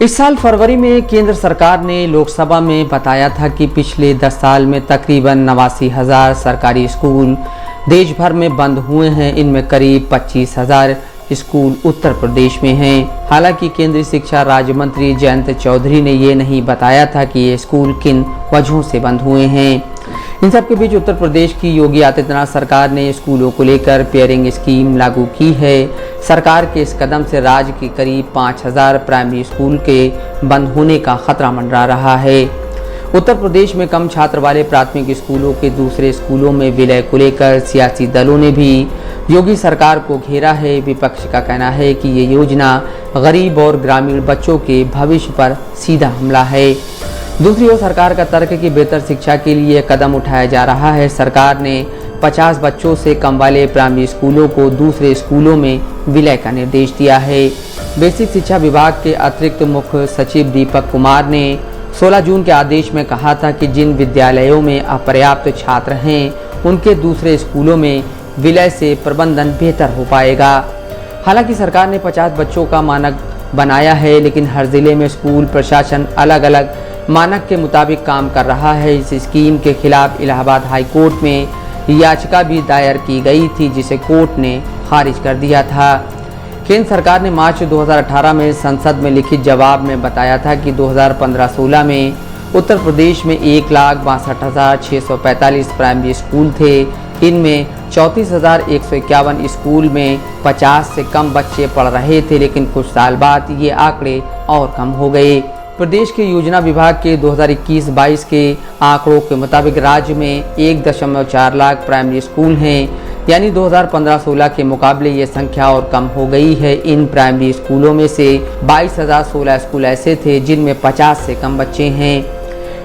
इस साल फरवरी में केंद्र सरकार ने लोकसभा में बताया था कि पिछले 10 साल में तकरीबन 89,000 सरकारी स्कूल देश भर में बंद हुए हैं। इनमें करीब 25,000 स्कूल उत्तर प्रदेश में हैं। हालांकि केंद्रीय शिक्षा राज्य मंत्री जयंत चौधरी ने ये नहीं बताया था कि ये स्कूल किन वजहों से बंद हुए हैं। इन सब के बीच उत्तर प्रदेश की योगी आदित्यनाथ सरकार ने स्कूलों को लेकर पेयरिंग स्कीम लागू की है। सरकार के इस कदम से राज्य के करीब 5,000 प्राइमरी स्कूल के बंद होने का खतरा मंडरा रहा है। उत्तर प्रदेश में कम छात्र वाले प्राथमिक स्कूलों के दूसरे स्कूलों में विलय को लेकर सियासी दलों ने भी योगी सरकार को घेरा है। विपक्ष का कहना है कि ये योजना गरीब और ग्रामीण बच्चों के भविष्य पर सीधा हमला है। दूसरी ओर सरकार का तर्क है कि बेहतर शिक्षा के लिए कदम उठाया जा रहा है। सरकार ने 50 बच्चों से कम वाले प्राइमरी स्कूलों को दूसरे स्कूलों में विलय का निर्देश दिया है। बेसिक शिक्षा विभाग के अतिरिक्त मुख्य सचिव दीपक कुमार ने 16 जून के आदेश में कहा था कि जिन विद्यालयों में अपर्याप्त छात्र हैं उनके दूसरे स्कूलों में विलय से प्रबंधन बेहतर हो पाएगा। हालांकि सरकार ने 50 बच्चों का मानक बनाया है, लेकिन हर जिले में स्कूल प्रशासन अलग अलग मानक के मुताबिक काम कर रहा है। इस स्कीम के खिलाफ इलाहाबाद हाई कोर्ट में याचिका भी दायर की गई थी, जिसे कोर्ट ने खारिज कर दिया था। केंद्र सरकार ने मार्च 2018 में संसद में लिखित जवाब में बताया था कि 2015-16 में उत्तर प्रदेश में 1,62,645 प्राइमरी स्कूल थे। इनमें 34,151 स्कूल में 50 से कम बच्चे पढ़ रहे थे, लेकिन कुछ साल बाद ये आंकड़े और कम हो गए। प्रदेश के योजना विभाग के 2021-22 के आंकड़ों के मुताबिक राज्य में 1.4 लाख प्राइमरी स्कूल हैं, यानी 2015-16 के मुकाबले ये संख्या और कम हो गई है। इन प्राइमरी स्कूलों में से 22,016 स्कूल ऐसे थे जिनमें 50 से कम बच्चे हैं।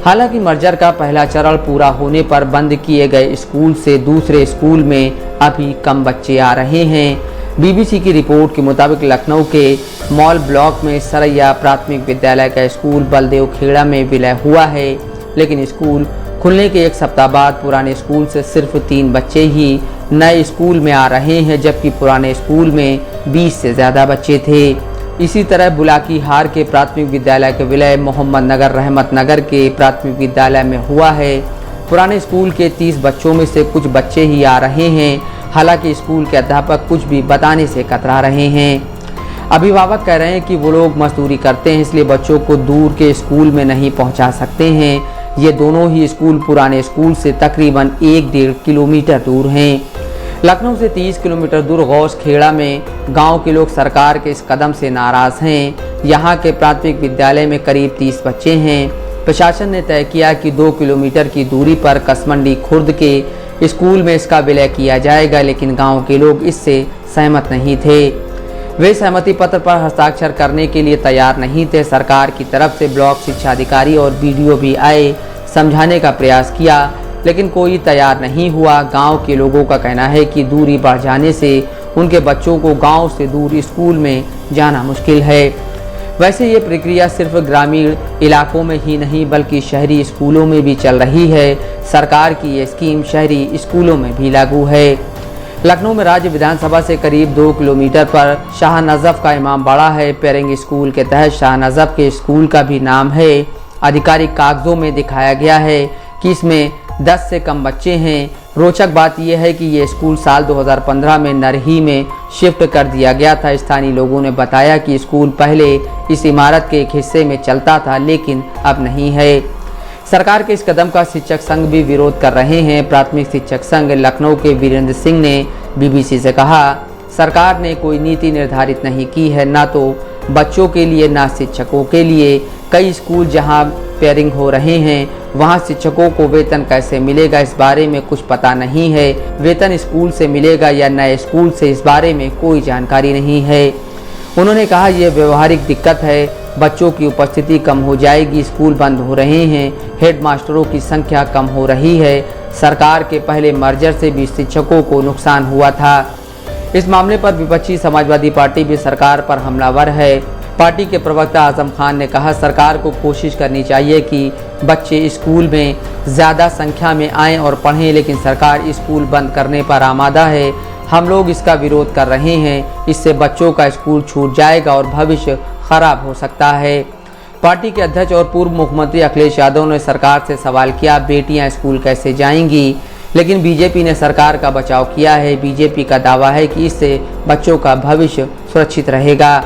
हालांकि मर्जर का पहला चरण पूरा होने पर बंद किए गए स्कूल से दूसरे स्कूल में अभी कम बच्चे आ रहे हैं। बीबीसी की रिपोर्ट के मुताबिक लखनऊ के मॉल ब्लॉक में सरैया प्राथमिक विद्यालय का स्कूल बलदेव खेड़ा में विलय हुआ है, लेकिन स्कूल खुलने के एक सप्ताह बाद पुराने स्कूल से सिर्फ 3 बच्चे ही नए स्कूल में आ रहे हैं, जबकि पुराने स्कूल में 20 से ज़्यादा बच्चे थे। इसी तरह बुलाकीहार के प्राथमिक विद्यालय के विलय मोहम्मद नगर रहमत नगर के प्राथमिक विद्यालय में हुआ है। पुराने स्कूल के 30 बच्चों में से कुछ बच्चे ही आ रहे हैं। हालांकि स्कूल के अध्यापक कुछ भी बताने से कतरा रहे हैं। अभिभावक कह रहे हैं कि वो लोग मजदूरी करते हैं, इसलिए बच्चों को दूर के स्कूल में नहीं पहुंचा सकते हैं। ये दोनों ही स्कूल पुराने स्कूल से तकरीबन 1-1.5 किलोमीटर दूर हैं। लखनऊ से 30 किलोमीटर दूर गौस खेड़ा में गांव के लोग सरकार के इस कदम से नाराज हैं। यहां के प्राथमिक विद्यालय में करीब 30 बच्चे हैं। प्रशासन ने तय किया कि 2 किलोमीटर की दूरी पर कसमंडी खुर्द के स्कूल में इसका विलय किया जाएगा, लेकिन गांव के लोग इससे सहमत नहीं थे। वे सहमति पत्र पर हस्ताक्षर करने के लिए तैयार नहीं थे। सरकार की तरफ से ब्लॉक शिक्षा अधिकारी और बीडीओ भी आए, समझाने का प्रयास किया, लेकिन कोई तैयार नहीं हुआ। गांव के लोगों का कहना है कि दूरी बढ़ जाने से उनके बच्चों को गांव से दूर स्कूल में जाना मुश्किल है। वैसे ये प्रक्रिया सिर्फ ग्रामीण इलाकों में ही नहीं बल्कि शहरी स्कूलों में भी चल रही है। सरकार की ये स्कीम शहरी स्कूलों में भी लागू है। लखनऊ में राज्य विधानसभा से करीब 2 किलोमीटर पर शाह नजफ का इमामबाड़ा है। पेयरिंग स्कूल के तहत शाह नजफ के स्कूल का भी नाम है। आधिकारिक कागजों में दिखाया गया है कि इसमें 10 से कम बच्चे हैं। रोचक बात यह है कि ये स्कूल साल 2015 में नरही में शिफ्ट कर दिया गया था। स्थानीय लोगों ने बताया कि स्कूल पहले इस इमारत के एक हिस्से में चलता था, लेकिन अब नहीं है। सरकार के इस कदम का शिक्षक संघ भी विरोध कर रहे हैं। प्राथमिक शिक्षक संघ लखनऊ के वीरेंद्र सिंह ने बीबीसी से कहा, सरकार ने कोई नीति निर्धारित नहीं की है, ना तो बच्चों के लिए ना शिक्षकों के लिए। कई स्कूल जहां पेयरिंग हो रहे हैं वहां शिक्षकों को वेतन कैसे मिलेगा इस बारे में कुछ पता नहीं है। वेतन स्कूल से मिलेगा या नए स्कूल से, इस बारे में कोई जानकारी नहीं है। उन्होंने कहा, यह व्यवहारिक दिक्कत है। बच्चों की उपस्थिति कम हो जाएगी, स्कूल बंद हो रहे हैं, हेडमास्टरों की संख्या कम हो रही है। सरकार के पहले मर्जर से भी शिक्षकों को नुकसान हुआ था। इस मामले पर विपक्षी समाजवादी पार्टी भी सरकार पर हमलावर है। पार्टी के प्रवक्ता आजम खान ने कहा, सरकार को कोशिश करनी चाहिए कि बच्चे स्कूल में ज़्यादा संख्या में आएं और पढ़ें, लेकिन सरकार स्कूल बंद करने पर आमादा है। हम लोग इसका विरोध कर रहे हैं। इससे बच्चों का स्कूल छूट जाएगा और भविष्य खराब हो सकता है। पार्टी के अध्यक्ष और पूर्व मुख्यमंत्री अखिलेश यादव ने सरकार से सवाल किया, बेटियां स्कूल कैसे जाएंगी, लेकिन बीजेपी ने सरकार का बचाव किया है। बीजेपी का दावा है कि इससे बच्चों का भविष्य सुरक्षित रहेगा।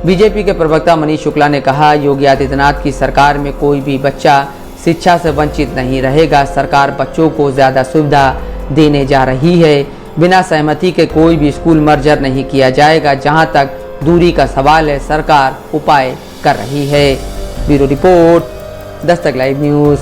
बीजेपी के प्रवक्ता मनीष शुक्ला ने कहा, योगी आदित्यनाथ की सरकार में कोई भी बच्चा शिक्षा से वंचित नहीं रहेगा। सरकार बच्चों को ज़्यादा सुविधा देने जा रही है। बिना सहमति के कोई भी स्कूल मर्जर नहीं किया जाएगा। जहां तक दूरी का सवाल है, सरकार उपाय कर रही है। Bureau report, Dastak live news.